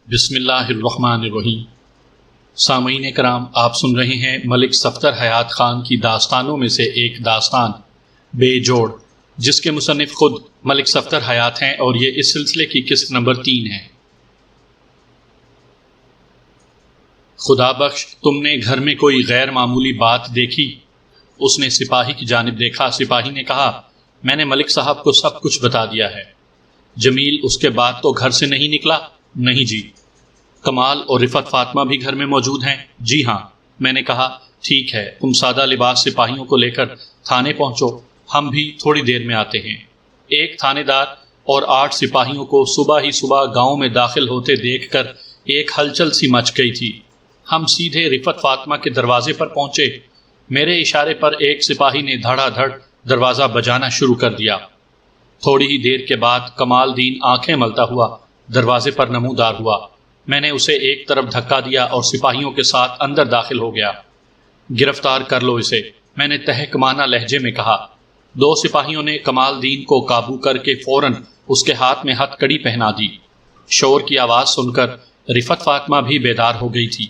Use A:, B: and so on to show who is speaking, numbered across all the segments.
A: بسم اللہ الرحمن الرحیم۔ سامعین کرام، آپ سن رہے ہیں ملک صفدر حیات خان کی داستانوں میں سے ایک داستان بے جوڑ، جس کے مصنف خود ملک صفدر حیات ہیں، اور یہ اس سلسلے کی قسط نمبر 3 ہے۔ خدا بخش، تم نے گھر میں کوئی غیر معمولی بات دیکھی؟ اس نے سپاہی کی جانب دیکھا۔ سپاہی نے کہا، میں نے ملک صاحب کو سب کچھ بتا دیا ہے۔ جمیل اس کے بعد تو گھر سے نہیں نکلا؟ نہیں جی۔ کمال اور رفت فاطمہ بھی گھر میں موجود ہیں؟ جی ہاں۔ میں نے کہا، ٹھیک ہے، تم سادہ لباس سپاہیوں کو لے کر تھانے پہنچو، ہم بھی تھوڑی دیر میں آتے ہیں۔ ایک تھانے دار اور 8 سپاہیوں کو صبح ہی صبح گاؤں میں داخل ہوتے دیکھ کر ایک ہلچل سی مچ گئی تھی۔ ہم سیدھے رفت فاطمہ کے دروازے پر پہنچے۔ میرے اشارے پر ایک سپاہی نے دھڑا دھڑ دروازہ بجانا شروع کر دیا۔ تھوڑی ہی دیر کے بعد کمال دین آنکھیں ملتا ہوا دروازے پر نمودار ہوا۔ میں نے اسے ایک طرف دھکا دیا اور سپاہیوں کے ساتھ اندر داخل ہو گیا۔ گرفتار کر لو اسے، میں نے تہکمانہ لہجے میں کہا۔ 2 سپاہیوں نے کمال دین کو قابو کر کے فوراً اس کے ہاتھ میں ہتھ کڑی پہنا دی۔ شور کی آواز سن کر رفت فاطمہ بھی بیدار ہو گئی تھی۔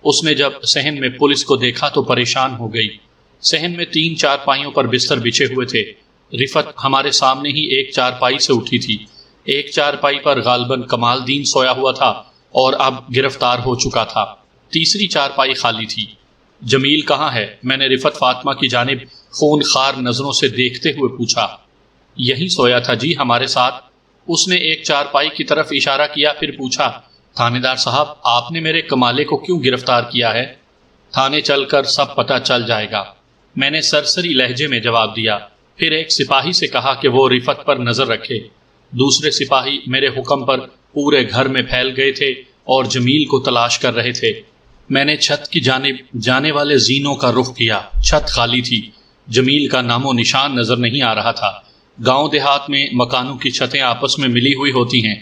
A: اس نے جب صحن میں پولیس کو دیکھا تو پریشان ہو گئی۔ صحن میں 3 چارپائیوں پر بستر بچھے ہوئے تھے۔ رفت ہمارے سامنے ہی ایک چارپائی سے اٹھی تھی۔ ایک چارپائی پر غالباً کمال دین سویا ہوا تھا اور اب گرفتار ہو چکا تھا۔ تیسری چارپائی خالی تھی۔ جمیل کہاں ہے؟ میں نے رفت فاطمہ کی جانب خون خوار نظروں سے دیکھتے ہوئے پوچھا۔ یہی سویا تھا جی، ہمارے ساتھ۔ اس نے ایک چارپائی کی طرف اشارہ کیا، پھر پوچھا، تھانے دار صاحب، آپ نے میرے کمالے کو کیوں گرفتار کیا ہے؟ تھانے چل کر سب پتہ چل جائے گا، میں نے سرسری لہجے میں جواب دیا۔ پھر ایک سپاہی سے کہا کہ وہ رفت پر نظر رکھے۔ دوسرے سپاہی میرے حکم پر پورے گھر میں پھیل گئے تھے اور جمیل کو تلاش کر رہے تھے۔ میں نے چھت کی جانب جانے والے زینوں کا رخ کیا۔ چھت خالی تھی۔ جمیل کا نام و نشان نظر نہیں آ رہا تھا۔ گاؤں دیہات میں مکانوں کی چھتیں آپس میں ملی ہوئی ہوتی ہیں۔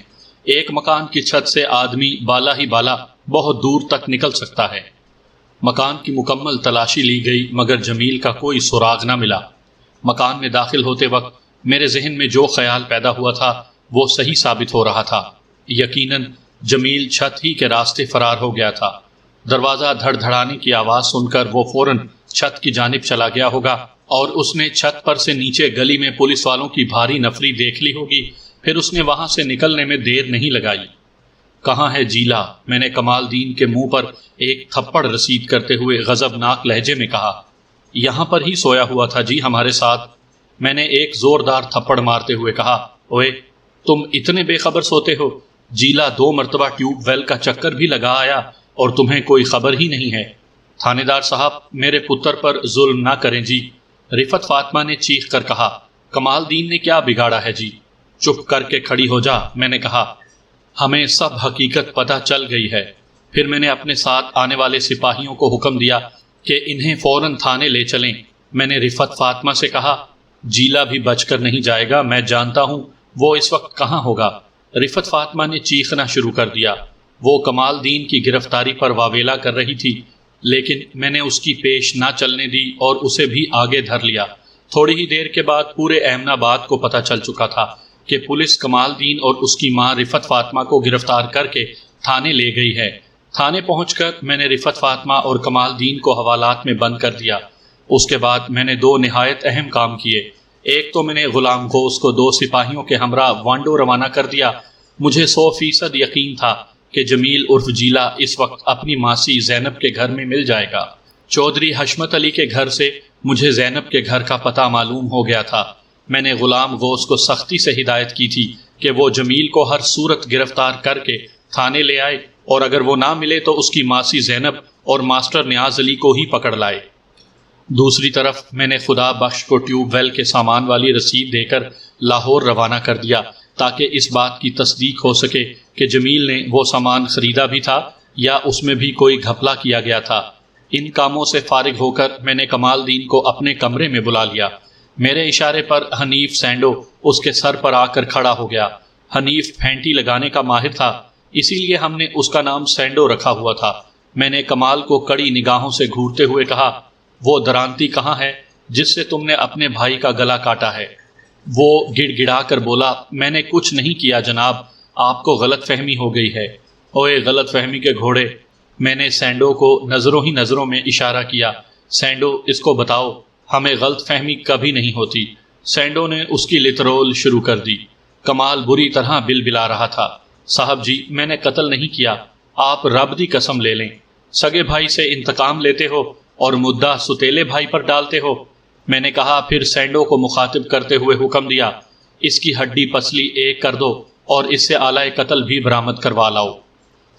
A: ایک مکان کی چھت سے آدمی بالا ہی بالا بہت دور تک نکل سکتا ہے۔ مکان کی مکمل تلاشی لی گئی مگر جمیل کا کوئی سراغ نہ ملا۔ مکان میں داخل ہوتے وقت میرے ذہن میں جو خیال پیدا ہوا تھا وہ صحیح ثابت ہو رہا تھا۔ یقیناً جمیل چھت ہی کے راستے فرار ہو گیا تھا۔ دروازہ دھڑ دھڑانے کی آواز سن کر وہ فوراً چھت کی جانب چلا گیا ہوگا اور اس نے چھت پر سے نیچے گلی میں پولیس والوں کی بھاری نفری دیکھ لی ہوگی، پھر اس نے وہاں سے نکلنے میں دیر نہیں لگائی۔ کہاں ہے جیلا؟ میں نے کمال دین کے منہ پر ایک تھپڑ رسید کرتے ہوئے غضبناک لہجے میں کہا۔ یہاں پر ہی سویا ہوا تھا جی، ہمارے ساتھ۔ میں نے ایک زوردار تھپڑ مارتے ہوئے کہا، اوئے، تم اتنے بے خبر سوتے ہو؟ جیلا 2 مرتبہ ٹیوب ویل کا چکر بھی لگا آیا اور تمہیں کوئی خبر ہی نہیں ہے۔ تھانے دار صاحب، میرے پتر پر ظلم نہ کریں جی، رفت فاطمہ نے چیخ کر کہا۔ کمال دین نے کیا بگاڑا ہے جی؟ چپ کر کے کھڑی ہو جا، میں نے کہا۔ ہمیں سب حقیقت پتہ چل گئی ہے۔ پھر میں نے اپنے ساتھ آنے والے سپاہیوں کو حکم دیا کہ انہیں فوراً تھانے لے چلیں۔ میں نے رفت فاطمہ سے کہا، جیلا بھی بچ کر نہیں جائے گا، میں جانتا ہوں وہ اس وقت کہاں ہوگا۔ رفت فاطمہ نے چیخنا شروع کر دیا۔ وہ کمال دین کی گرفتاری پر واویلا کر رہی تھی، لیکن میں نے اس کی پیش نہ چلنے دی اور اسے بھی آگے دھر لیا۔ تھوڑی ہی دیر کے بعد پورے احمد آباد کو پتہ چل چکا تھا کہ پولیس کمال دین اور اس کی ماں رفت فاطمہ کو گرفتار کر کے تھانے لے گئی ہے۔ تھانے پہنچ کر میں نے رفت فاطمہ اور کمال دین کو حوالات میں بند کر دیا۔ اس کے بعد میں نے 2 نہایت اہم کام کیے۔ ایک تو میں نے غلام گوس کو 2 سپاہیوں کے ہمراہ وانڈو روانہ کر دیا۔ مجھے 100% یقین تھا کہ جمیل عرف جیلا اس وقت اپنی ماسی زینب کے گھر میں مل جائے گا۔ چودھری حشمت علی کے گھر سے مجھے زینب کے گھر کا پتہ معلوم ہو گیا تھا۔ میں نے غلام غوث کو سختی سے ہدایت کی تھی کہ وہ جمیل کو ہر صورت گرفتار کر کے تھانے لے آئے، اور اگر وہ نہ ملے تو اس کی ماسی زینب اور ماسٹر نیاز علی کو ہی پکڑ لائے۔ دوسری طرف میں نے خدا بخش کو ٹیوب ویل کے سامان والی رسید دے کر لاہور روانہ کر دیا تاکہ اس بات کی تصدیق ہو سکے کہ جمیل نے وہ سامان خریدا بھی تھا یا اس میں بھی کوئی گھپلا کیا گیا تھا۔ ان کاموں سے فارغ ہو کر میں نے کمال دین کو اپنے کمرے میں بلا لیا۔ میرے اشارے پر حنیف سینڈو اس کے سر پر آ کر کھڑا ہو گیا۔ حنیف پھینٹی لگانے کا ماہر تھا، اسی لیے ہم نے اس کا نام سینڈو رکھا ہوا تھا۔ میں نے کمال کو کڑی نگاہوں سے گھورتے ہوئے کہا، وہ درانتی کہاں ہے جس سے تم نے اپنے بھائی کا گلا کاٹا ہے؟ وہ گڑ گڑا کر بولا، میں نے کچھ نہیں کیا جناب، آپ کو غلط فہمی ہو گئی ہے۔ اوے غلط فہمی کے گھوڑے، میں نے سینڈو کو نظروں ہی نظروں میں اشارہ کیا۔ سینڈو، اس کو بتاؤ، ہمیں غلط فہمی کبھی نہیں ہوتی۔ سینڈو نے اس کی لترول شروع کر دی۔ کمال بری طرح بل بلا رہا تھا۔ صاحب جی، میں نے قتل نہیں کیا، آپ رب دی قسم لے لیں۔ سگے بھائی سے انتقام لیتے ہو اور مدعا ستیلے بھائی پر ڈالتے ہو۔ میں نے کہا، پھر سینڈو کو مخاطب کرتے ہوئے حکم دیا، اس کی ہڈی پسلی ایک کر دو اور اس سے آلہ قتل بھی برآمد کروا لاؤ۔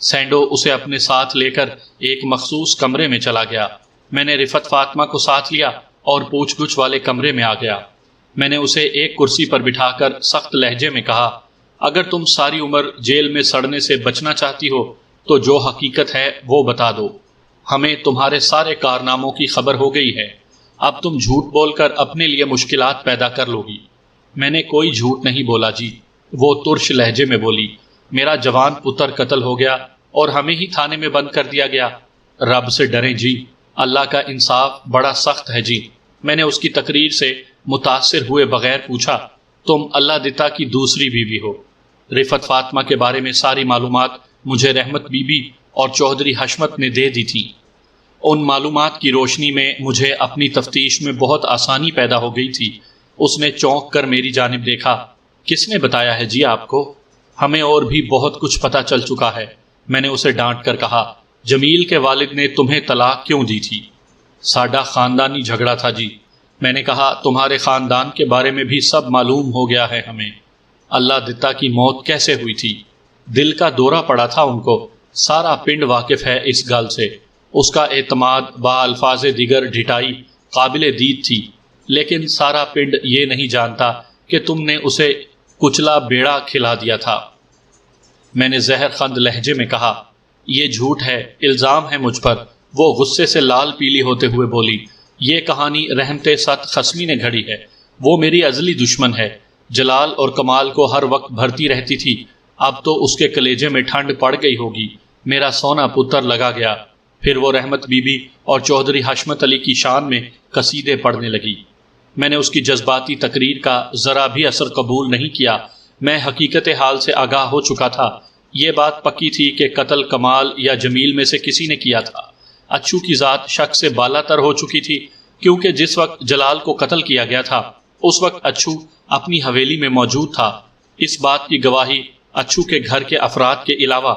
A: سینڈو اسے اپنے ساتھ لے کر ایک مخصوص کمرے میں چلا گیا۔ میں نے رفت فاطمہ کو ساتھ لیا اور پوچھ گچھ والے کمرے میں آ گیا۔ میں نے اسے ایک کرسی پر بٹھا کر سخت لہجے میں کہا، اگر تم ساری عمر جیل میں سڑنے سے بچنا چاہتی ہو تو جو حقیقت ہے وہ بتا دو۔ ہمیں تمہارے سارے کارناموں کی خبر ہو گئی ہے، اب تم جھوٹ بول کر اپنے لیے مشکلات پیدا کر لو گی۔ میں نے کوئی جھوٹ نہیں بولا جی، وہ ترش لہجے میں بولی۔ میرا جوان پتر قتل ہو گیا اور ہمیں ہی تھانے میں بند کر دیا گیا۔ رب سے ڈریں جی، اللہ کا انصاف بڑا سخت ہے جی۔ میں نے اس کی تقریر سے متاثر ہوئے بغیر پوچھا، تم اللہ دتا کی دوسری بیوی ہو؟ رفت فاطمہ کے بارے میں ساری معلومات مجھے رحمت بی بی اور چودھری حشمت نے دے دی تھی۔ ان معلومات کی روشنی میں مجھے اپنی تفتیش میں بہت آسانی پیدا ہو گئی تھی۔ اس نے چونک کر میری جانب دیکھا۔ کس نے بتایا ہے جی آپ کو؟ ہمیں اور بھی بہت کچھ پتہ چل چکا ہے۔ میں نے اسے ڈانٹ کر کہا، جمیل کے والد نے تمہیں طلاق کیوں دی تھی؟ ساڈا خاندانی جھگڑا تھا جی۔ میں نے کہا، تمہارے خاندان کے بارے میں بھی سب معلوم ہو گیا ہے ہمیں۔ اللہ دتا کی موت کیسے ہوئی تھی؟ دل کا دورہ پڑا تھا ان کو۔ سارا پنڈ واقف ہے اس گل سے۔ اس کا اعتماد با الفاظ دیگر ڈھٹائی قابل دید تھی، لیکن سارا پنڈ یہ نہیں جانتا کہ تم نے اسے کچلا بیڑا کھلا دیا تھا۔ میں نے زہر خند لہجے میں کہا، یہ جھوٹ ہے، الزام ہے مجھ پر۔ وہ غصے سے لال پیلی ہوتے ہوئے بولی، یہ کہانی رحمت ست خسمی نے گھڑی ہے، وہ میری ازلی دشمن ہے۔ جلال اور کمال کو ہر وقت بھرتی رہتی تھی، اب تو اس کے کلیجے میں ٹھنڈ پڑ گئی ہوگی۔ میرا سونا پتر لگا گیا۔ پھر وہ رحمت بی بی اور چودھری حشمت علی کی شان میں قصیدے پڑھنے لگی۔ میں نے اس کی جذباتی تقریر کا ذرا بھی اثر قبول نہیں کیا۔ میں حقیقت حال سے آگاہ ہو چکا تھا۔ یہ بات پکی تھی کہ قتل کمال یا جمیل میں سے کسی نے کیا تھا۔ اچھو کی ذات شک سے بالا تر ہو چکی تھی، کیونکہ جس وقت جلال کو قتل کیا گیا تھا اس وقت اچھو اپنی حویلی میں موجود تھا۔ اس بات کی گواہی اچھو کے گھر کے افراد کے علاوہ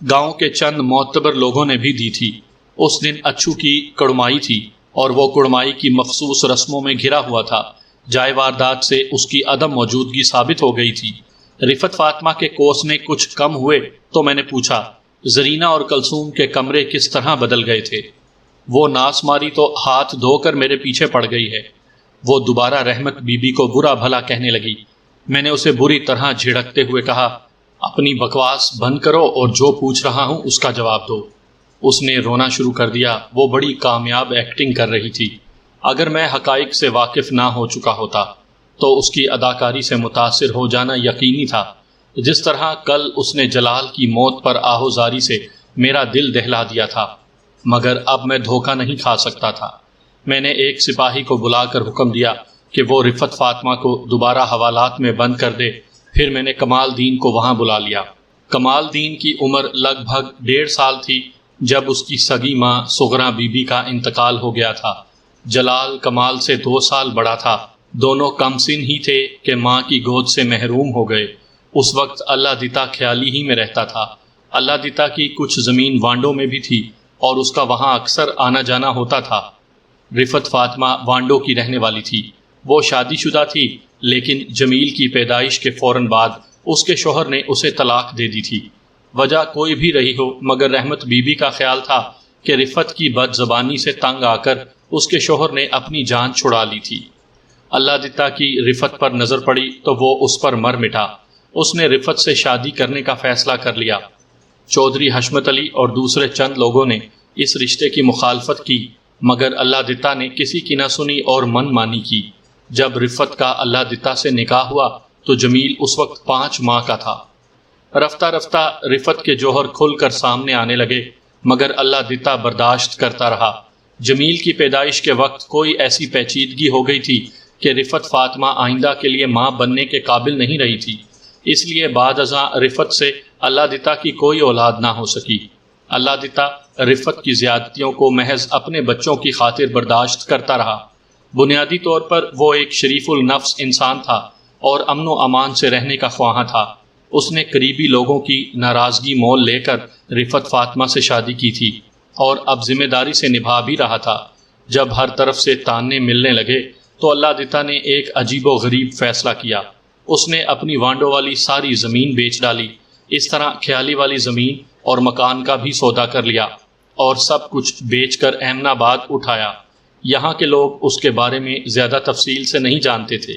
A: گاؤں کے چند معتبر لوگوں نے بھی دی تھی۔ اس دن اچھو کی کڑمائی تھی اور وہ کڑمائی کی مخصوص رسموں میں گھرا ہوا تھا۔ جائے واردات سے اس کی عدم موجودگی ثابت ہو گئی تھی۔ رفت فاطمہ کے کوسنے کچھ کم ہوئے تو میں نے پوچھا، زرینہ اور کلثوم کے کمرے کس طرح بدل گئے تھے؟ وہ ناس ماری تو ہاتھ دھو کر میرے پیچھے پڑ گئی ہے۔ وہ دوبارہ رحمت بی بی کو برا بھلا کہنے لگی۔ میں نے اسے بری طرح جھڑکتے ہوئے کہا، اپنی بکواس بند کرو اور جو پوچھ رہا ہوں اس کا جواب دو۔ اس نے رونا شروع کر دیا۔ وہ بڑی کامیاب ایکٹنگ کر رہی تھی۔ اگر میں حقائق سے واقف نہ ہو چکا ہوتا تو اس کی اداکاری سے متاثر ہو جانا یقینی تھا۔ جس طرح کل اس نے جلال کی موت پر آہوزاری سے میرا دل دہلا دیا تھا، مگر اب میں دھوکہ نہیں کھا سکتا تھا۔ میں نے ایک سپاہی کو بلا کر حکم دیا کہ وہ رفت فاطمہ کو دوبارہ حوالات میں بند کر دے۔ پھر میں نے کمال دین کو وہاں بلا لیا۔ کمال دین کی عمر لگ بھگ 1.5 سال تھی جب اس کی سگی ماں سغرا بی بی کا انتقال ہو گیا تھا۔ جلال کمال سے 2 سال بڑا تھا۔ دونوں کم سن ہی تھے کہ ماں کی گود سے محروم ہو گئے۔ اس وقت اللہ دتا خیالی ہی میں رہتا تھا۔ اللہ دتا کی کچھ زمین وانڈوں میں بھی تھی اور اس کا وہاں اکثر آنا جانا ہوتا تھا۔ رفت فاطمہ وانڈوں کی رہنے والی تھی۔ وہ شادی شدہ تھی، لیکن جمیل کی پیدائش کے فوراً بعد اس کے شوہر نے اسے طلاق دے دی تھی۔ وجہ کوئی بھی رہی ہو، مگر رحمت بی بی کا خیال تھا کہ رفت کی بد زبانی سے تنگ آ کر اس کے شوہر نے اپنی جان چھڑا لی تھی۔ اللہ دتا کی رفت پر نظر پڑی تو وہ اس پر مر مٹا۔ اس نے رفت سے شادی کرنے کا فیصلہ کر لیا۔ چودھری حشمت علی اور دوسرے چند لوگوں نے اس رشتے کی مخالفت کی، مگر اللہ دتا نے کسی کی نہ سنی اور من مانی کی۔ جب رفت کا اللہ دتا سے نکاح ہوا تو جمیل اس وقت 5 ماہ کا تھا۔ رفتہ رفتہ رفت کے جوہر کھل کر سامنے آنے لگے، مگر اللہ دتا برداشت کرتا رہا۔ جمیل کی پیدائش کے وقت کوئی ایسی پیچیدگی ہو گئی تھی کہ رفت فاطمہ آئندہ کے لیے ماں بننے کے قابل نہیں رہی تھی۔ اس لیے بعد ازاں رفت سے اللہ دتا کی کوئی اولاد نہ ہو سکی۔ اللہ دتا رفت کی زیادتیوں کو محض اپنے بچوں کی خاطر برداشت کرتا رہا۔ بنیادی طور پر وہ ایک شریف النفس انسان تھا اور امن و امان سے رہنے کا خواہاں تھا۔ اس نے قریبی لوگوں کی ناراضگی مول لے کر رفت فاطمہ سے شادی کی تھی اور اب ذمہ داری سے نبھا بھی رہا تھا۔ جب ہر طرف سے تانے ملنے لگے تو اللہ دتا نے ایک عجیب و غریب فیصلہ کیا۔ اس نے اپنی وانڈوں والی ساری زمین بیچ ڈالی، اس طرح خیالی والی زمین اور مکان کا بھی سودا کر لیا اور سب کچھ بیچ کر احمد آباد اٹھایا۔ یہاں کے لوگ اس کے بارے میں زیادہ تفصیل سے نہیں جانتے تھے،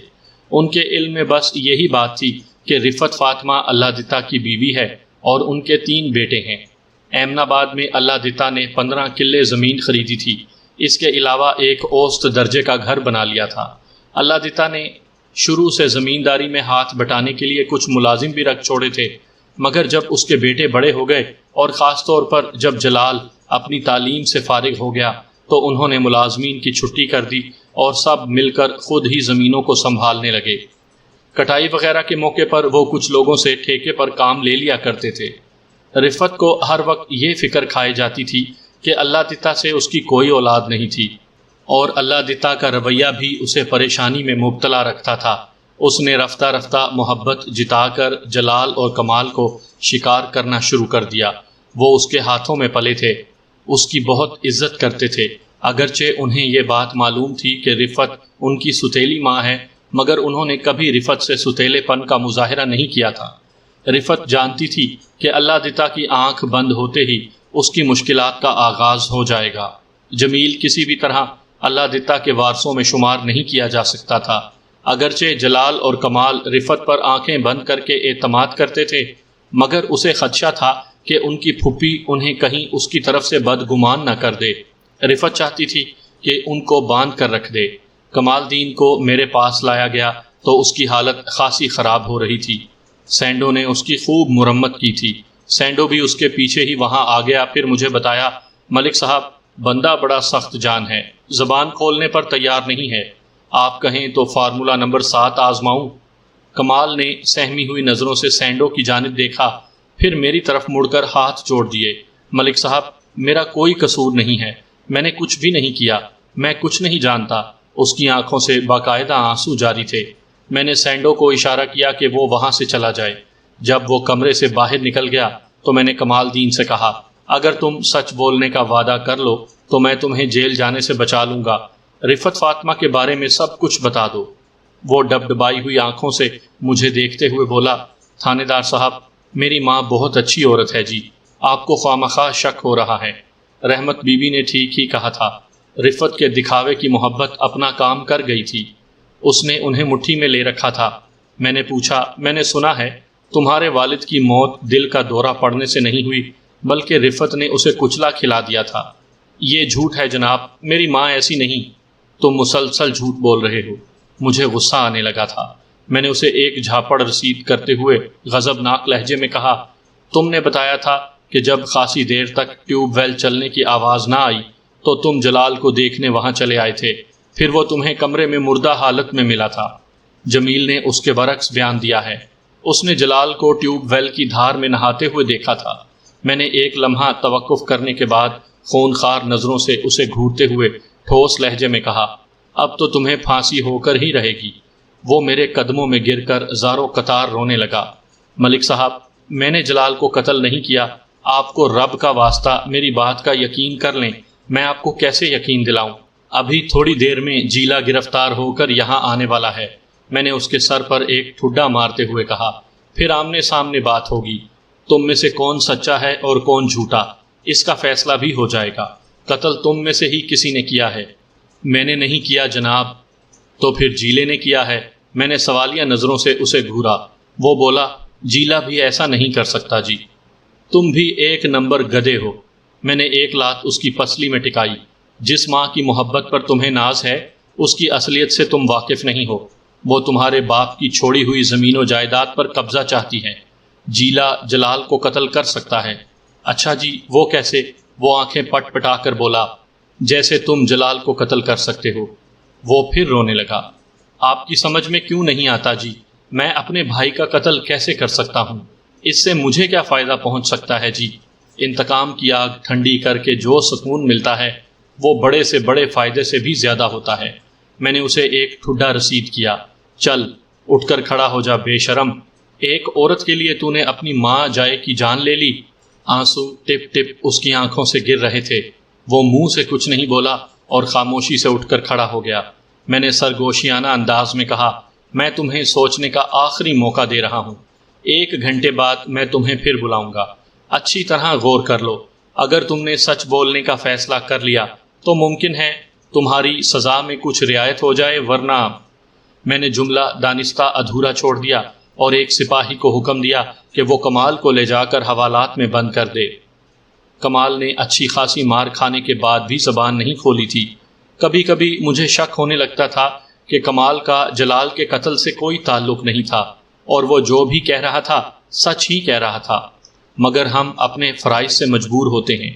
A: ان کے علم میں بس یہی بات تھی کہ رفت فاطمہ اللہ دتا کی بیوی ہے اور ان کے 3 بیٹے ہیں۔ احمد آباد میں اللہ دتا نے 15 کلے زمین خریدی تھی، اس کے علاوہ ایک اوسط درجے کا گھر بنا لیا تھا۔ اللہ دتا نے شروع سے زمینداری میں ہاتھ بٹانے کے لیے کچھ ملازم بھی رکھ چھوڑے تھے، مگر جب اس کے بیٹے بڑے ہو گئے اور خاص طور پر جب جلال اپنی تعلیم سے فارغ ہو گیا تو انہوں نے ملازمین کی چھٹی کر دی اور سب مل کر خود ہی زمینوں کو سنبھالنے لگے۔ کٹائی وغیرہ کے موقع پر وہ کچھ لوگوں سے ٹھیکے پر کام لے لیا کرتے تھے۔ رفت کو ہر وقت یہ فکر کھائی جاتی تھی کہ اللہ دتا سے اس کی کوئی اولاد نہیں تھی، اور اللہ دتا کا رویہ بھی اسے پریشانی میں مبتلا رکھتا تھا۔ اس نے رفتہ رفتہ محبت جتا کر جلال اور کمال کو شکار کرنا شروع کر دیا۔ وہ اس کے ہاتھوں میں پلے تھے، اس کی بہت عزت کرتے تھے، اگرچہ انہیں یہ بات معلوم تھی کہ رفت ان کی ستیلی ماں ہے، مگر انہوں نے کبھی رفت سے ستیلے پن کا مظاہرہ نہیں کیا تھا۔ رفت جانتی تھی کہ اللہ دتا کی آنکھ بند ہوتے ہی اس کی مشکلات کا آغاز ہو جائے گا۔ جمیل کسی بھی طرح اللہ دتا کے وارثوں میں شمار نہیں کیا جا سکتا تھا، اگرچہ جلال اور کمال رفت پر آنکھیں بند کر کے اعتماد کرتے تھے، مگر اسے خدشہ تھا کہ ان کی پھپھی انہیں کہیں اس کی طرف سے بدگمان نہ کر دے۔ رفت چاہتی تھی کہ ان کو باندھ کر رکھ دے۔ کمال دین کو میرے پاس لایا گیا تو اس کی حالت خاصی خراب ہو رہی تھی۔ سینڈو نے اس کی خوب مرمت کی تھی۔ سینڈو بھی اس کے پیچھے ہی وہاں آ گیا، پھر مجھے بتایا، ملک صاحب بندہ بڑا سخت جان ہے، زبان کھولنے پر تیار نہیں ہے، آپ کہیں تو فارمولہ نمبر 7 آزماؤں؟ کمال نے سہمی ہوئی نظروں سے سینڈو کی جانب دیکھا، پھر میری طرف مڑ کر ہاتھ جوڑ دیے۔ ملک صاحب میرا کوئی قصور نہیں ہے، میں نے کچھ بھی نہیں کیا، میں کچھ نہیں جانتا۔ اس کی آنکھوں سے باقاعدہ آنسو جاری تھے۔ میں نے سینڈو کو اشارہ کیا کہ وہ وہاں سے چلا جائے۔ جب وہ کمرے سے باہر نکل گیا تو میں نے کمال دین سے کہا، اگر تم سچ بولنے کا وعدہ کر لو تو میں تمہیں جیل جانے سے بچا لوں گا، رفت فاطمہ کے بارے میں سب کچھ بتا دو۔ وہ ڈبڈبائی ہوئی آنکھوں سے مجھے دیکھتے ہوئے بولا، تھانے دار صاحب میری ماں بہت اچھی عورت ہے جی، آپ کو خواہ شک ہو رہا ہے۔ رحمت بی بی نے ٹھیک ہی کہا تھا، رفت کے دکھاوے کی محبت اپنا کام کر گئی تھی، اس نے انہیں مٹھی میں لے رکھا تھا۔ میں نے پوچھا، میں نے سنا ہے تمہارے والد کی موت دل کا دورہ پڑنے سے نہیں ہوئی بلکہ رفت نے اسے کچلا کھلا دیا تھا۔ یہ جھوٹ ہے جناب، میری ماں ایسی نہیں۔ تم مسلسل جھوٹ بول رہے ہو۔ مجھے غصہ آنے لگا تھا۔ میں نے اسے ایک جھاپڑ رسید کرتے ہوئے غضبناک لہجے میں کہا، تم نے بتایا تھا کہ جب خاصی دیر تک ٹیوب ویل چلنے کی آواز نہ آئی تو تم جلال کو دیکھنے وہاں چلے آئے تھے، پھر وہ تمہیں کمرے میں مردہ حالت میں ملا تھا۔ جمیل نے اس کے برعکس بیان دیا ہے، اس نے جلال کو ٹیوب ویل کی دھار میں نہاتے ہوئے دیکھا تھا۔ میں نے ایک لمحہ توقف کرنے کے بعد خونخوار نظروں سے اسے گھورتے ہوئے ٹھوس لہجے میں کہا، اب تو تمہیں پھانسی ہو کر ہی رہے گی۔ وہ میرے قدموں میں گر کر زاروں قطار رونے لگا۔ ملک صاحب میں نے جلال کو قتل نہیں کیا، آپ کو رب کا واسطہ میری بات کا یقین کر لیں۔ میں آپ کو کیسے یقین دلاؤں؟ ابھی تھوڑی دیر میں جیلا گرفتار ہو کر یہاں آنے والا ہے۔ میں نے اس کے سر پر ایک ٹھڈا مارتے ہوئے کہا، پھر آمنے سامنے بات ہوگی، تم میں سے کون سچا ہے اور کون جھوٹا، اس کا فیصلہ بھی ہو جائے گا۔ قتل تم میں سے ہی کسی نے کیا ہے۔ میں نے نہیں کیا جناب۔ تو پھر جیلے نے کیا ہے؟ میں نے سوالیہ نظروں سے اسے گھورا۔ وہ بولا، جیلا بھی ایسا نہیں کر سکتا جی، تم بھی ایک نمبر گدھے ہو۔ میں نے ایک لات اس کی پسلی میں ٹکائی۔ جس ماں کی محبت پر تمہیں ناز ہے اس کی اصلیت سے تم واقف نہیں ہو۔ وہ تمہارے باپ کی چھوڑی ہوئی زمین و جائیداد پر قبضہ چاہتی ہے۔ جیلا جلال کو قتل کر سکتا ہے۔ اچھا جی وہ کیسے؟ وہ آنکھیں پٹ پٹا کر بولا، جیسے تم جلال کو قتل کر سکتے ہو۔ وہ پھر رونے لگا۔ آپ کی سمجھ میں کیوں نہیں آتا جی؟ میں اپنے بھائی کا قتل کیسے کر سکتا ہوں؟ اس سے مجھے کیا فائدہ پہنچ سکتا ہے جی؟ انتقام کی آگ ٹھنڈی کر کے جو سکون ملتا ہے وہ بڑے سے بڑے فائدے سے بھی زیادہ ہوتا ہے۔ میں نے اسے ایک ٹھڈا رسید کیا۔ چل اٹھ کر کھڑا ہو جا بے شرم، ایک عورت کے لیے تو نے اپنی ماں جائے کی جان لے لی۔ آنسو ٹپ ٹپ اس کی آنکھوں سے گر رہے تھے۔ وہ منہ سے کچھ نہیں بولا اور خاموشی سے اٹھ کر کھڑا ہو گیا۔ میں نے سرگوشیانہ انداز میں کہا، میں تمہیں سوچنے کا آخری موقع دے رہا ہوں۔ 1 گھنٹے بعد میں تمہیں پھر بلاؤں گا۔ اچھی طرح غور کر لو۔ اگر تم نے سچ بولنے کا فیصلہ کر لیا تو ممکن ہے تمہاری سزا میں کچھ رعایت ہو جائے، ورنہ… میں نے جملہ دانستہ ادھورا چھوڑ دیا اور ایک سپاہی کو حکم دیا کہ وہ کمال کو لے جا کر حوالات میں بند کر دے۔ کمال نے اچھی خاصی مار کھانے کے بعد بھی زبان نہیں کھولی تھی۔ کبھی کبھی مجھے شک ہونے لگتا تھا کہ کمال کا جلال کے قتل سے کوئی تعلق نہیں تھا اور وہ جو بھی کہہ رہا تھا سچ ہی کہہ رہا تھا، مگر ہم اپنے فرائض سے مجبور ہوتے ہیں،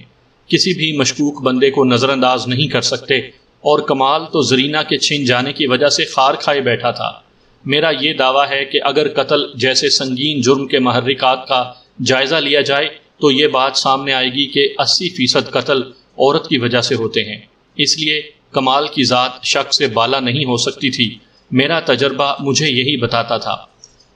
A: کسی بھی مشکوک بندے کو نظر انداز نہیں کر سکتے، اور کمال تو زرینہ کے چھن جانے کی وجہ سے خار کھائے بیٹھا تھا۔ میرا یہ دعویٰ ہے کہ اگر قتل جیسے سنگین جرم کے محرکات کا جائزہ لیا جائے تو یہ بات سامنے آئے گی کہ 80% قتل عورت کی وجہ سے ہوتے ہیں۔ اس لیے کمال کی ذات شک سے بالا نہیں ہو سکتی تھی۔ میرا تجربہ مجھے یہی بتاتا تھا۔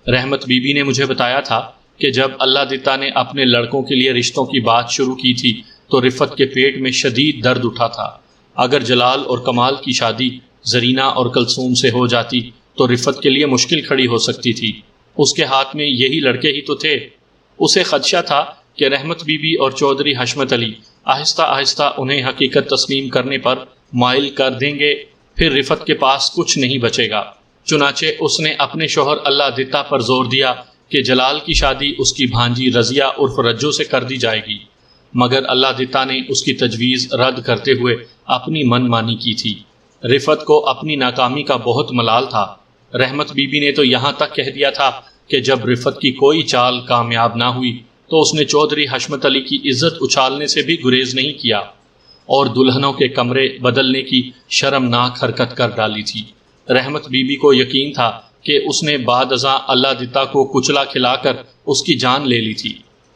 A: رحمت بی بی نے مجھے بتایا تھا کہ جب اللہ دتا نے اپنے لڑکوں کے لیے رشتوں کی بات شروع کی تھی تو رفت کے پیٹ میں شدید درد اٹھا تھا۔ اگر جلال اور کمال کی شادی زرینہ اور کلثوم سے ہو جاتی تو رفت کے لیے مشکل کھڑی ہو سکتی تھی۔ اس کے ہاتھ میں یہی لڑکے ہی تو تھے۔ اسے خدشہ تھا کہ رحمت بی بی اور چودھری حشمت علی آہستہ آہستہ انہیں حقیقت تسلیم کرنے پر مائل کر دیں گے، پھر رفت کے پاس کچھ نہیں بچے گا۔ چنانچہ اس نے اپنے شوہر اللہ دتا پر زور دیا کہ جلال کی شادی اس کی بھانجی رضیہ عرف رجو سے کر دی جائے گی، مگر اللہ دتا نے اس کی تجویز رد کرتے ہوئے اپنی من مانی کی تھی۔ رفت کو اپنی ناکامی کا بہت ملال تھا۔ رحمت بی بی نے تو یہاں تک کہہ دیا تھا کہ جب رفت کی کوئی چال کامیاب نہ ہوئی تو اس نے چودھری حشمت علی کی عزت اچھالنے سے بھی گریز نہیں کیا اور دلہنوں کے کمرے بدلنے کی شرمناک حرکت کر ڈالی تھی۔ رحمت بی بی کو یقین تھا کہ اس نے بعد ازاں اللہ دتا کو کچلا کھلا کر اس کی جان لے لی تھی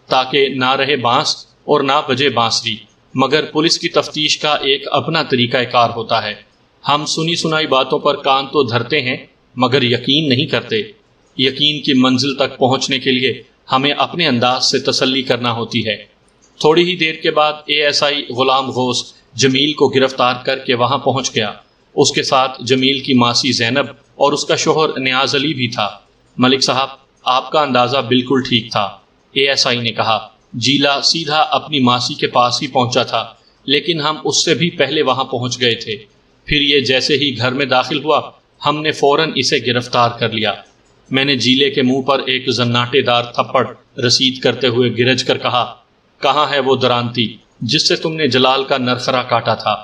A: تاکہ نہ رہے بانس اور نہ بجے بانسری، مگر پولیس کی تفتیش کا ایک اپنا طریقہ کار ہوتا ہے۔ ہم سنی سنائی باتوں پر کان تو دھرتے ہیں مگر یقین نہیں کرتے۔ یقین کی منزل تک پہنچنے کے لیے ہمیں اپنے انداز سے تسلی کرنا ہوتی ہے۔ تھوڑی ہی دیر کے بعد ASI غلام غوث جمیل کو گرفتار کر کے وہاں پہنچ گیا۔ اس کے ساتھ جمیل کی ماسی زینب اور اس کا شوہر نیاز علی بھی تھا۔ ملک صاحب، آپ کا اندازہ بالکل ٹھیک تھا، ASI نے کہا۔ جیلا سیدھا اپنی ماسی کے پاس ہی پہنچا تھا، لیکن ہم اس سے بھی پہلے وہاں پہنچ گئے تھے۔ پھر یہ جیسے ہی گھر میں داخل ہوا ہم نے فوراً اسے گرفتار کر لیا۔ میں نے جیلے کے منہ پر ایک زناٹے دار تھپڑ رسید کرتے ہوئے گرج کر کہا، کہاں ہے وہ درانتی جس سے تم نے جلال کا نرخرا کاٹا تھا؟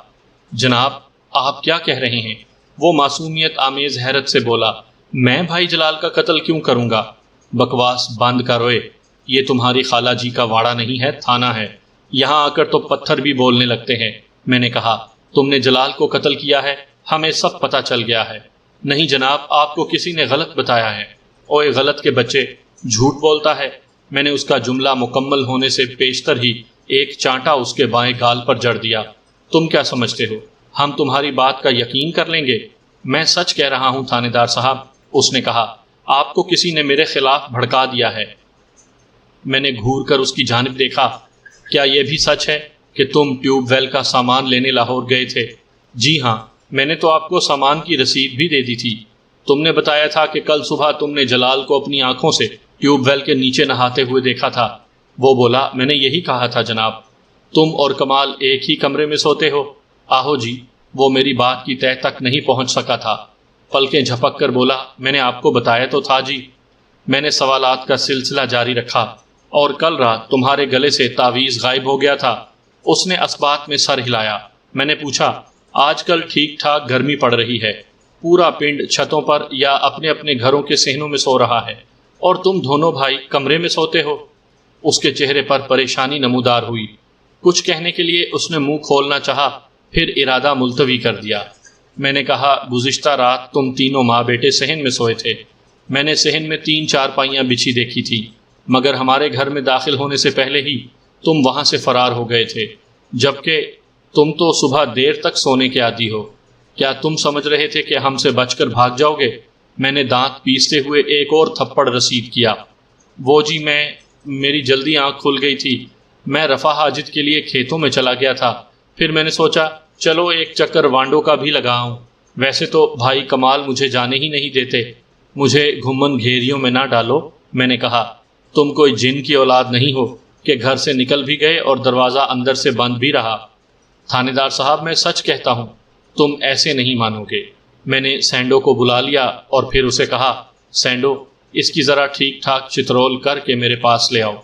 A: جناب، آپ کیا کہہ رہے ہیں؟ وہ معصومیت آمیز حیرت سے بولا، میں بھائی جلال کا قتل کیوں کروں گا؟ بکواس بند کر روئے، یہ تمہاری خالہ جی کا واڑا نہیں ہے، تھانہ ہے۔ یہاں آ کر تو پتھر بھی بولنے لگتے ہیں۔ میں نے کہا، تم نے جلال کو قتل کیا ہے، ہمیں سب پتہ چل گیا ہے۔ نہیں جناب، آپ کو کسی نے غلط بتایا ہے۔ اوئے غلط کے بچے، جھوٹ بولتا ہے۔ میں نے اس کا جملہ مکمل ہونے سے پیشتر ہی ایک چانٹا اس کے بائیں گال پر جڑ دیا۔ تم کیا سمجھتے ہو ہم تمہاری بات کا یقین کر لیں گے؟ میں سچ کہہ رہا ہوں تھانے دار صاحب، اس نے کہا۔ آپ کو کسی نے میرے خلاف بھڑکا دیا ہے۔ میں نے گھور کر اس کی جانب دیکھا۔ کیا یہ بھی سچ ہے کہ تم ٹیوب ویل کا سامان لینے لاہور گئے تھے؟ جی ہاں، میں نے تو آپ کو سامان کی رسید بھی دے دی تھی۔ تم نے بتایا تھا کہ کل صبح تم نے جلال کو اپنی آنکھوں سے ٹیوب ویل کے نیچے نہاتے ہوئے دیکھا تھا۔ وہ بولا، میں نے یہی کہا تھا جناب۔ تم اور کمال ایک ہی کمرے میں سوتے ہو؟ آہو جی۔ وہ میری بات کی تہ تک نہیں پہنچ سکا تھا، پلکیں جھپک کر بولا، میں نے آپ کو بتایا تو تھا جی۔ میں نے سوالات کا سلسلہ جاری رکھا، اور کل رات تمہارے گلے سے تعویذ غائب ہو گیا تھا۔ اس نے اسبات میں سر ہلایا۔ میں نے پوچھا، آج کل ٹھیک ٹھاک گرمی پڑ رہی ہے، پورا پنڈ چھتوں پر یا اپنے اپنے گھروں کے صحنوں میں سو رہا ہے، اور تم دونوں بھائی کمرے میں سوتے ہو؟ اس کے چہرے پر پریشانی نمودار ہوئی۔ کچھ کہنے کے لیے اس نے منہ کھولنا چاہا، پھر ارادہ ملتوی کر دیا۔ میں نے کہا، گزشتہ رات تم تینوں ماں بیٹے صحن میں سوئے تھے۔ میں نے صحن میں 3 چارپائیاں بچھی دیکھی تھی، مگر ہمارے گھر میں داخل ہونے سے پہلے ہی تم وہاں سے فرار ہو گئے تھے، جبکہ تم تو صبح دیر تک سونے کے عادی ہو۔ کیا تم سمجھ رہے تھے کہ ہم سے بچ کر بھاگ جاؤ گے؟ میں نے دانت پیستے ہوئے ایک اور تھپڑ رسید کیا۔ وہ جی میری جلدی آنکھ کھل گئی تھی۔ میں رفع حاجت کے لیے کھیتوں میں چلا گیا تھا، پھر میں نے سوچا چلو ایک چکر وانڈوں کا بھی لگاؤں۔ ویسے تو بھائی کمال مجھے جانے ہی نہیں دیتے۔ مجھے گھمن گھیریوں میں نہ ڈالو، میں نے کہا۔ تم کوئی جن کی اولاد نہیں ہو کہ گھر سے نکل بھی گئے اور دروازہ اندر سے بند بھی رہا۔ تھانے دار صاحب، میں سچ کہتا ہوں، تم ایسے نہیں مانو گے۔ میں نے سینڈو کو بلا لیا اور پھر اسے کہا، سینڈو، اس کی ذرا ٹھیک ٹھاک چترول کر کے میرے پاس لے آؤ۔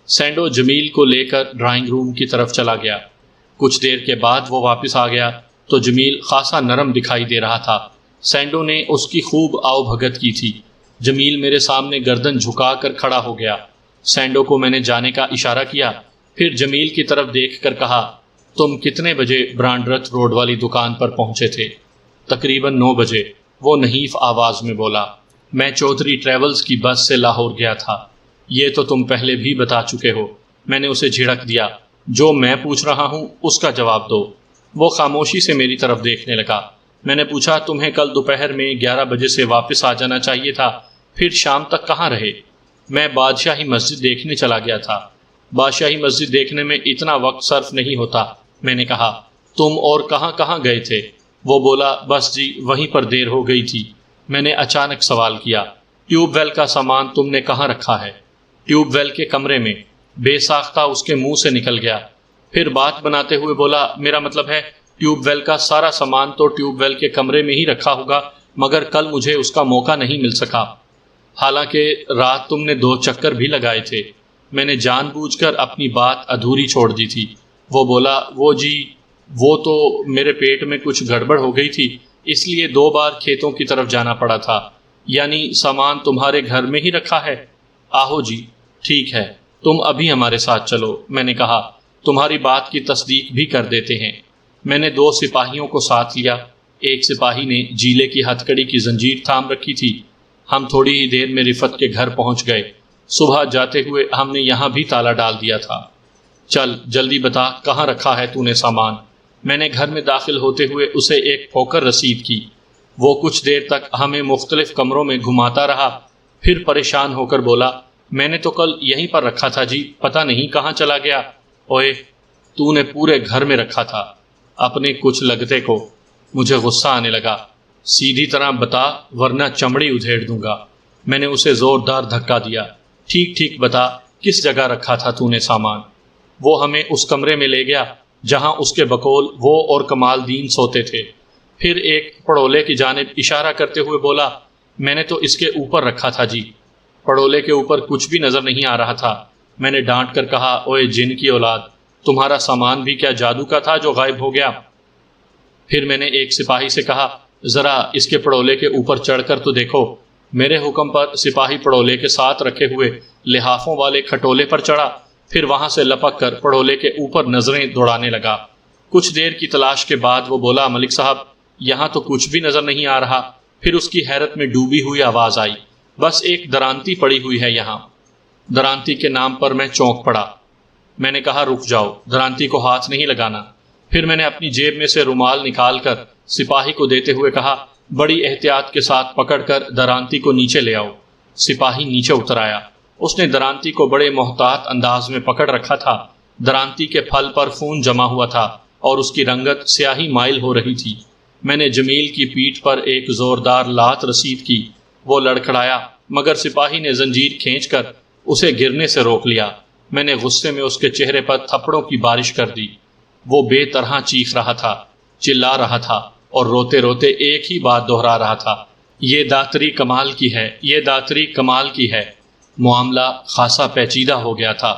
A: سینڈو جمیل کو لے کر ڈرائنگ روم کی طرف چلا گیا۔ کچھ دیر کے بعد وہ واپس آ گیا تو جمیل خاصا نرم دکھائی دے رہا تھا۔ سینڈو نے اس کی خوب آؤ بھگت کی تھی۔ جمیل میرے سامنے گردن جھکا کر کھڑا ہو گیا۔ سینڈو کو میں نے جانے کا اشارہ کیا، پھر جمیل کی طرف دیکھ کر کہا، تم کتنے بجے برانڈرتھ روڈ والی دکان پر پہنچے تھے؟ تقریباً 9 بجے، وہ نحیف آواز میں بولا۔ میں چودھری ٹریولز کی بس سے لاہور گیا تھا۔ یہ تو تم پہلے بھی بتا چکے ہو، میں نے اسے جھڑک دیا۔ جو میں پوچھ رہا ہوں اس کا جواب دو۔ وہ خاموشی سے میری طرف دیکھنے لگا۔ میں نے پوچھا، تمہیں کل دوپہر میں 11 بجے سے واپس آ جانا چاہیے تھا، پھر شام تک کہاں رہے؟ میں بادشاہی مسجد دیکھنے چلا گیا تھا۔ بادشاہی مسجد دیکھنے میں اتنا وقت صرف نہیں ہوتا، میں نے کہا۔ تم اور کہاں کہاں گئے تھے؟ وہ بولا، بس جی وہیں پر دیر ہو گئی تھی۔ میں نے اچانک سوال کیا، ٹیوب ویل کا سامان تم نے کہاں رکھا ہے؟ ٹیوب ویل کے کمرے میں۔ بے ساختہ اس کے منہ سے نکل گیا۔ پھر بات بناتے ہوئے بولا، میرا مطلب ہے ٹیوب ویل کا سارا سامان تو ٹیوب ویل کے کمرے میں ہی رکھا ہوگا، مگر کل مجھے اس کا موقع نہیں مل سکا، حالانکہ رات تم نے 2 چکر بھی لگائے تھے۔ میں نے جان بوجھ کر اپنی بات ادھوری چھوڑ دی تھی۔ وہ بولا، وہ جی وہ تو میرے پیٹ میں کچھ گڑبڑ ہو گئی تھی، اس لیے 2 بار کھیتوں کی طرف جانا پڑا تھا۔ یعنی سامان تمہارے گھر میں ہی رکھا ہے؟ آہو جی، ٹھیک ہے، تم ابھی ہمارے ساتھ چلو، میں نے کہا، تمہاری بات کی تصدیق بھی کر دیتے ہیں۔ میں نے 2 سپاہیوں کو ساتھ لیا۔ ایک سپاہی نے جیلے کی ہتھ کڑی کی زنجیر تھام رکھی تھی۔ ہم تھوڑی ہی دیر میں رفت کے گھر پہنچ گئے۔ صبح جاتے ہوئے ہم نے یہاں بھی تالا ڈال دیا تھا۔ چل جلدی بتا، کہاں رکھا ہے تو نے سامان؟ میں نے گھر میں داخل ہوتے ہوئے اسے ایک ٹھوکر رسید کی۔ وہ کچھ دیر تک ہمیں مختلف کمروں میں گھماتا رہا، پھر پریشان ہو کر بولا، میں نے تو کل یہیں پر رکھا تھا جی، پتہ نہیں کہاں چلا گیا۔ اوئے، تو نے پورے گھر میں رکھا تھا، اپنے کچھ لگتے کو۔ مجھے غصہ آنے لگا۔ سیدھی طرح بتا ورنہ چمڑی ادھیڑ دوں گا۔ میں نے اسے زوردار دھکا دیا۔ ٹھیک ٹھیک بتا، کس جگہ رکھا تھا تو نے سامان؟ وہ ہمیں اس کمرے میں لے گیا جہاں اس کے بقول وہ اور کمال دین سوتے تھے۔ پھر ایک پڑولے کی جانب اشارہ کرتے ہوئے بولا، میں نے تو اس کے اوپر رکھا تھا جی۔ پڑولے کے اوپر کچھ بھی نظر نہیں آ رہا تھا۔ میں نے ڈانٹ کر کہا، اوئے جن کی اولاد، تمہارا سامان بھی کیا جادو کا تھا جو غائب ہو گیا؟ پھر میں نے ایک سپاہی سے کہا، ذرا اس کے پڑولے کے اوپر چڑھ کر تو دیکھو۔ میرے حکم پر سپاہی پڑولے کے ساتھ رکھے ہوئے لحافوں والے کھٹولے پر چڑھا، پھر وہاں سے لپک کر پڑولے کے اوپر نظریں دوڑانے لگا۔ کچھ دیر کی تلاش کے بعد وہ بولا، ملک صاحب یہاں تو کچھ بھی نظر نہیں آ رہا۔ پھر اس کی حیرت میں ڈوبی ہوئی آواز آئی، بس ایک درانتی پڑی ہوئی ہے یہاں۔ درانتی کے نام پر میں چونک پڑا۔ میں نے کہا، رک جاؤ، درانتی کو ہاتھ نہیں لگانا۔ پھر میں نے اپنی جیب میں سے رومال نکال کر سپاہی کو دیتے ہوئے کہا، بڑی احتیاط کے ساتھ پکڑ کر درانتی کو نیچے لے آؤ۔ سپاہی نیچے اتر آیا۔ اس نے درانتی کو بڑے محتاط انداز میں پکڑ رکھا تھا۔ درانتی کے پھل پر خون جمع ہوا تھا اور اس کی رنگت سیاہی مائل ہو رہی تھی۔ میں نے جمیل کی پیٹھ پر ایک زوردار لات رسید کی۔ وہ لڑکھڑایا، مگر سپاہی نے زنجیر کھینچ کر اسے گرنے سے روک لیا۔ میں نے غصے میں اس کے چہرے پر تھپڑوں کی بارش کر دی۔ وہ بے طرح چیخ رہا تھا، چلا رہا تھا اور روتے روتے ایک ہی بات دہرا رہا تھا، یہ داتری کمال کی ہے، یہ داتری کمال کی ہے۔ معاملہ خاصا پیچیدہ ہو گیا تھا۔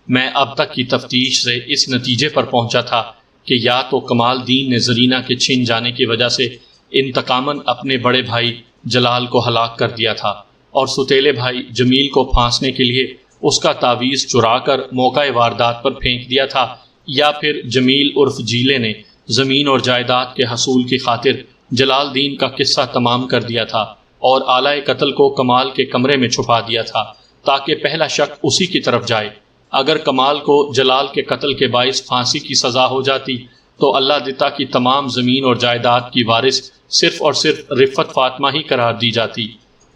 A: میں اب تک کی تفتیش سے اس نتیجے پر پہنچا تھا کہ یا تو کمال دین نے زرینہ کے چھن جانے کی وجہ سے انتقاماً اپنے بڑے بھائی جلال کو ہلاک کر دیا تھا اور ستیلے بھائی جمیل کو پھانسنے کے لیے اس کا تعویذ چرا کر موقع واردات پر پھینک دیا تھا، یا پھر جمیل عرف جیلے نے زمین اور جائیداد کے حصول کی خاطر جلال دین کا قصہ تمام کر دیا تھا اور آلائے قتل کو کمال کے کمرے میں چھپا دیا تھا تاکہ پہلا شک اسی کی طرف جائے۔ اگر کمال کو جلال کے قتل کے باعث پھانسی کی سزا ہو جاتی تو اللہ دتا کی تمام زمین اور جائیداد کی وارث صرف اور صرف رفت فاطمہ ہی قرار دی جاتی۔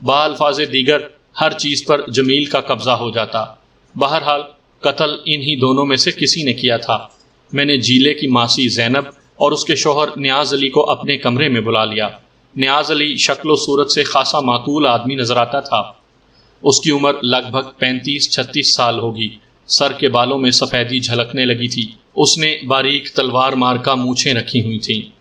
A: بالفاظ دیگر ہر چیز پر جمیل کا قبضہ ہو جاتا۔ بہرحال قتل انہی دونوں میں سے کسی نے کیا تھا۔ میں نے جیلے کی ماسی زینب اور اس کے شوہر نیاز علی کو اپنے کمرے میں بلا لیا۔ نیاز علی شکل و صورت سے خاصا معقول آدمی نظر آتا تھا۔ اس کی عمر لگ بھگ 35-36 سال ہوگی۔ سر کے بالوں میں سفیدی جھلکنے لگی تھی۔ اس نے باریک تلوار مار کا مونچھیں رکھی ہوئی تھیں۔